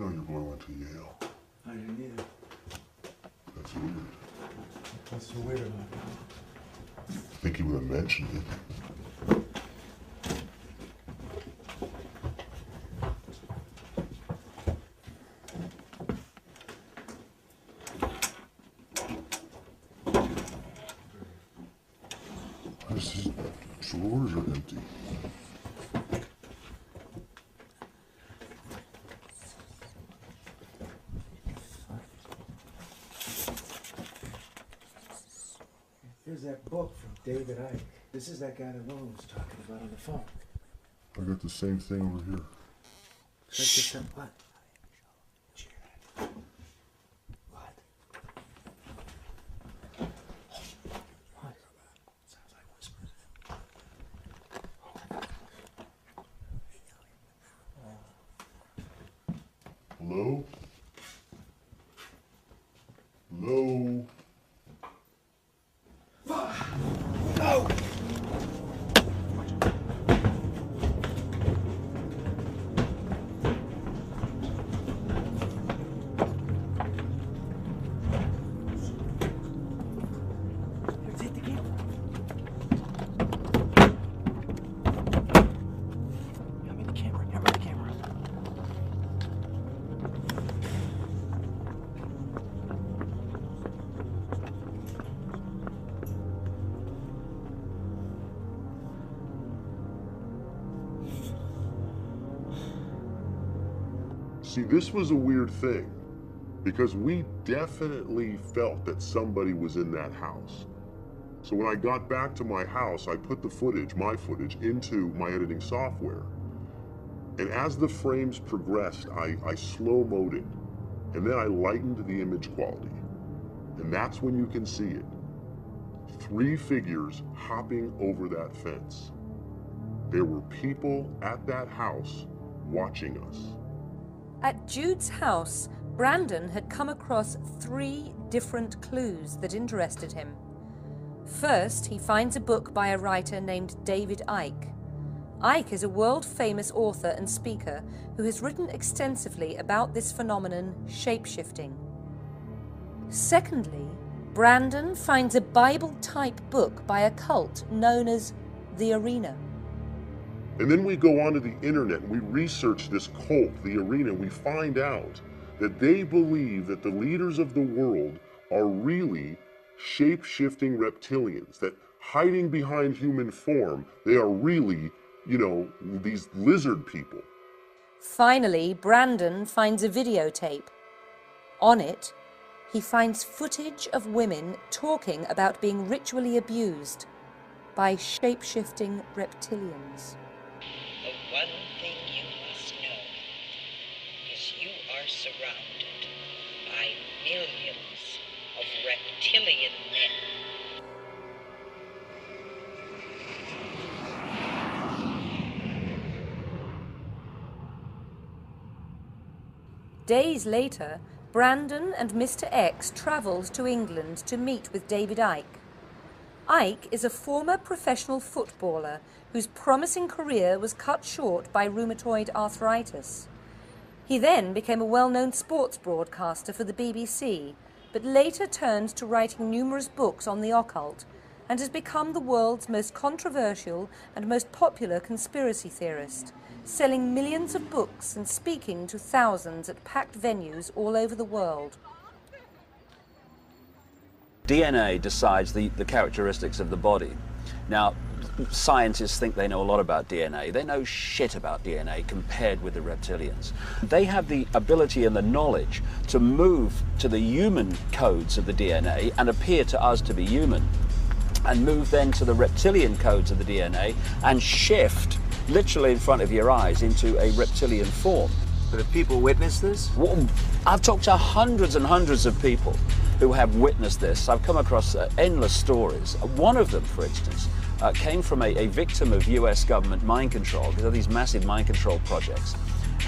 know your boy went to Yale. I didn't either. That's weird. What's so weird about it? I think he would have mentioned it. His drawers are empty. Here's that book from David Icke. This is that guy that Lola was talking about on the phone. I got the same thing over here. Shh. What? What? What? Sounds like whispers. Hello? Hello? No! Here, take the camera. Hand me the camera. Hand me the camera. See, this was a weird thing because we definitely felt that somebody was in that house. So when I got back to my house, I put the footage, my footage, into my editing software. And as the frames progressed, I slow-moed it. And then I lightened the image quality. And that's when you can see it. 3 figures hopping over that fence. There were people at that house watching us. At Jude's house, Brandon had come across 3 different clues that interested him. First, he finds a book by a writer named David Icke. Icke is a world-famous author and speaker who has written extensively about this phenomenon, shape-shifting. Secondly, Brandon finds a Bible-type book by a cult known as The Arena. And then we go onto the internet and we research this cult, the Arena, and we find out that they believe that the leaders of the world are really shape-shifting reptilians, that hiding behind human form, they are really, these lizard people. Finally, Brandon finds a videotape. On it, he finds footage of women talking about being ritually abused by shape-shifting reptilians. The one thing you must know is you are surrounded by millions of reptilian men. Days later, Brandon and Mr. X travelled to England to meet with David Icke. Icke is a former professional footballer whose promising career was cut short by rheumatoid arthritis. He then became a well-known sports broadcaster for the BBC, but later turned to writing numerous books on the occult and has become the world's most controversial and most popular conspiracy theorist, selling millions of books and speaking to thousands at packed venues all over the world. DNA decides the characteristics of the body. Now, scientists think they know a lot about DNA. They know shit about DNA compared with the reptilians. They have the ability and the knowledge to move to the human codes of the DNA and appear to us to be human, and move then to the reptilian codes of the DNA and shift literally in front of your eyes into a reptilian form. But have people witnessed this? Well, I've talked to hundreds and hundreds of people who have witnessed this. I've come across endless stories. One of them, for instance, came from a victim of US government mind control. There are these massive mind control projects.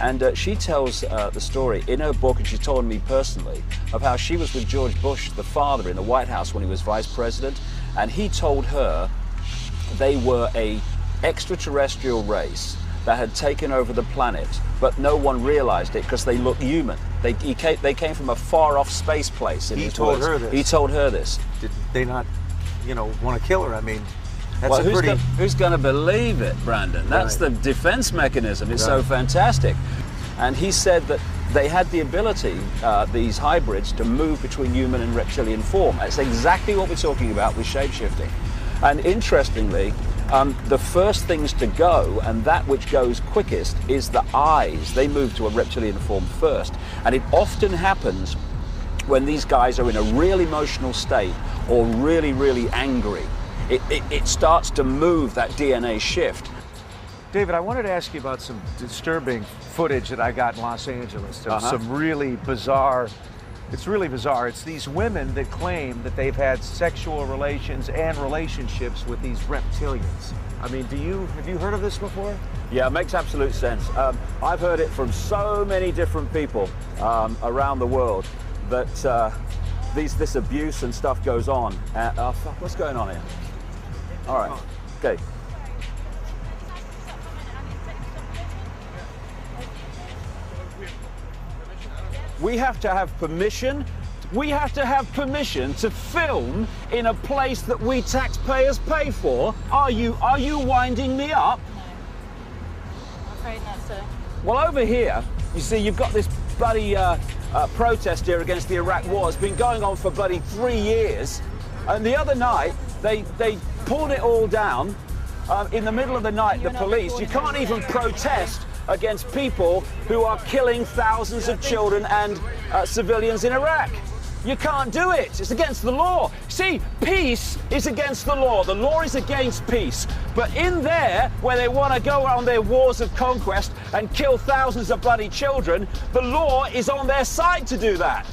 And she tells the story in her book, and she's told me personally, of how she was with George Bush, the father, in the White House when he was vice president, and he told her they were a extraterrestrial race that had taken over the planet, but no one realized it because they look human. They came from a far-off space place. In He his told words. her this. He told her this. Did they not, you know, want to kill her? I mean, that's Well, a pretty... who's going to believe it, Brandon? That's Right. the defense mechanism. It's so Right. fantastic. And he said that they had the ability, these hybrids, to move between human and reptilian form. That's exactly what we're talking about with shapeshifting. And interestingly, the first things to go, and that which goes quickest, is the eyes. They move to a reptilian form first. And it often happens when these guys are in a real emotional state or really, really angry. It starts to move that DNA shift. David, I wanted to ask you about some disturbing footage that I got in Los Angeles of some really bizarre, it's really bizarre. It's these women that claim that they've had sexual relations and relationships with these reptilians. I mean, have you heard of this before? Yeah, it makes absolute sense. I've heard it from so many different people around the world that this abuse and stuff goes on. Fuck, what's going on here? All right, okay. We have to have permission. We have to have permission to film in a place that we taxpayers pay for. Are you winding me up? I'm afraid not, sir. Well, over here, you see, you've got this bloody protest here against the Iraq war. It's been going on for bloody 3 years. And the other night, they pulled it all down. In the middle of the night, the police, you can't even protest against people who are killing thousands of children and civilians in Iraq. You can't do it. It's against the law. See, peace is against the law. The law is against peace. But in there, where they want to go on their wars of conquest and kill thousands of bloody children, the law is on their side to do that.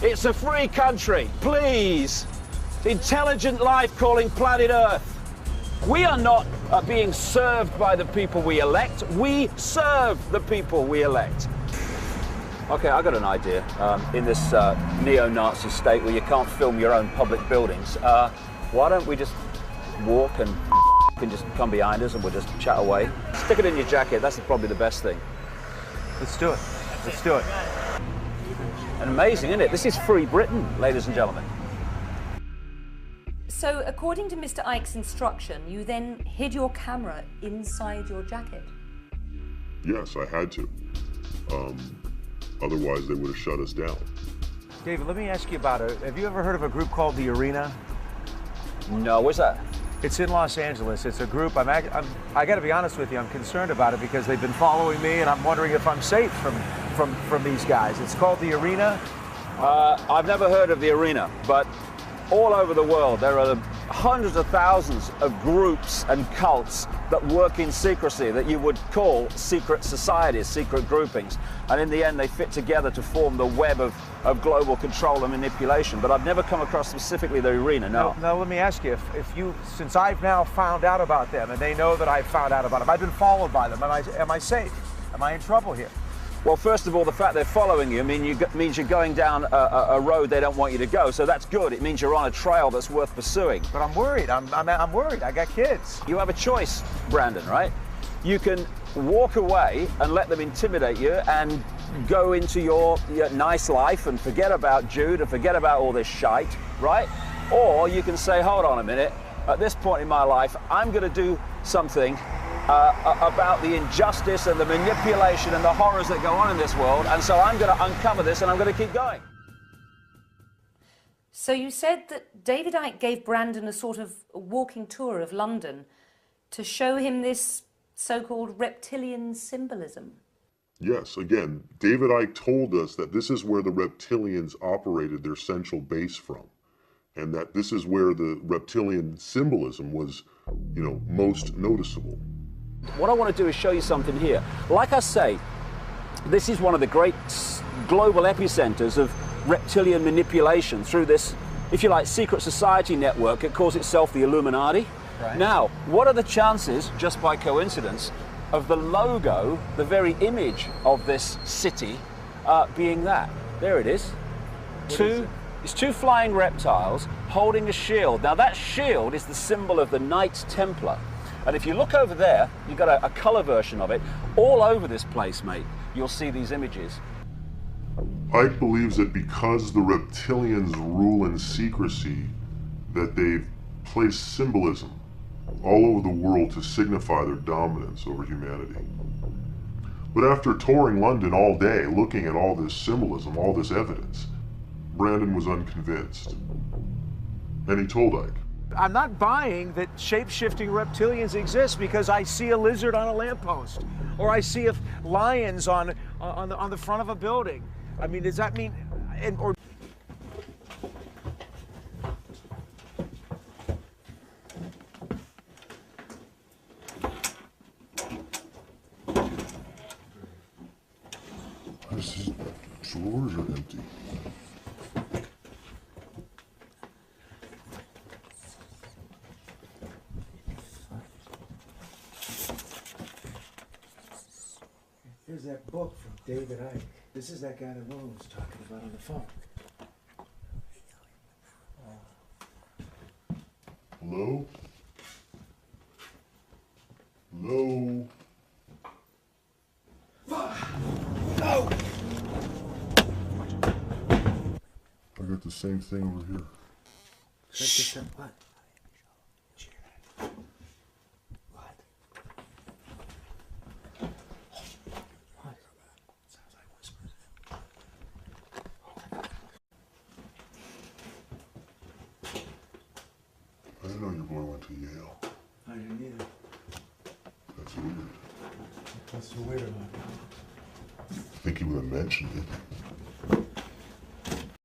It's a free country. Please. Intelligent life calling planet Earth. We are not being served by the people we elect. We serve the people we elect. Okay, I got an idea. In this neo-Nazi state where you can't film your own public buildings, why don't we just walk and can just come behind us and we'll just chat away? Stick it in your jacket. That's probably the best thing. Let's do it. Let's do it. And amazing, isn't it? This is free Britain, ladies and gentlemen. So, according to Mr. Icke's instruction, you then hid your camera inside your jacket? Yes, I had to. Otherwise, they would have shut us down. David, let me ask you about it. Have you ever heard of a group called The Arena? No, what's that? It's in Los Angeles. It's a group. I got to be honest with you. I'm concerned about it because they've been following me, and I'm wondering if I'm safe from these guys. It's called The Arena. I've never heard of the Arena, but all over the world there are hundreds of thousands of groups and cults that work in secrecy that you would call secret societies, secret groupings. And in the end they fit together to form the web of global control and manipulation. But I've never come across specifically the Arena, no. Now let me ask you, if you, since I've now found out about them and they know that I've found out about them, I've been followed by them, am I safe? Am I in trouble here? Well, first of all, the fact they're following you means you're going down a road they don't want you to go. So that's good. It means you're on a trail that's worth pursuing. But I'm worried. I'm worried. I got kids. You have a choice, Brandon, right? You can walk away and let them intimidate you and go into your nice life and forget about Jude and forget about all this shite, right? Or you can say, hold on a minute, at this point in my life, I'm going to do something about the injustice and the manipulation and the horrors that go on in this world, and so I'm going to uncover this and I'm going to keep going. So you said that David Icke gave Brandon a sort of walking tour of London to show him this so-called reptilian symbolism. Yes, again, David Icke told us that this is where the reptilians operated their central base from, and that this is where the reptilian symbolism was, most noticeable. What I want to do is show you something here. Like I say, this is one of the great global epicenters of reptilian manipulation through this, if you like, secret society network. It calls itself the Illuminati. Right. Now, what are the chances, just by coincidence, of the logo, the very image of this city, being that? There it is. It's two flying reptiles holding a shield. Now that shield is the symbol of the Knights Templar. And if you look over there, you've got a colour version of it. All over this place, mate, you'll see these images. Ike believes that because the reptilians rule in secrecy, that they've placed symbolism all over the world to signify their dominance over humanity. But after touring London all day, looking at all this symbolism, all this evidence, Brandon was unconvinced. And he told Ike, I'm not buying that shape-shifting reptilians exist because I see a lizard on a lamppost, or I see lions on the front of a building. I mean, does that mean, or his drawers are empty. Here's that book from David Icke. This is that guy that Will was talking about on the phone. Hello? Hello? No! I got the same thing over here. Shh. What? What? What? Sounds like whispers. I didn't know your boy went to Yale. I didn't either. That's weird. What's so weird about it? I think he would have mentioned it.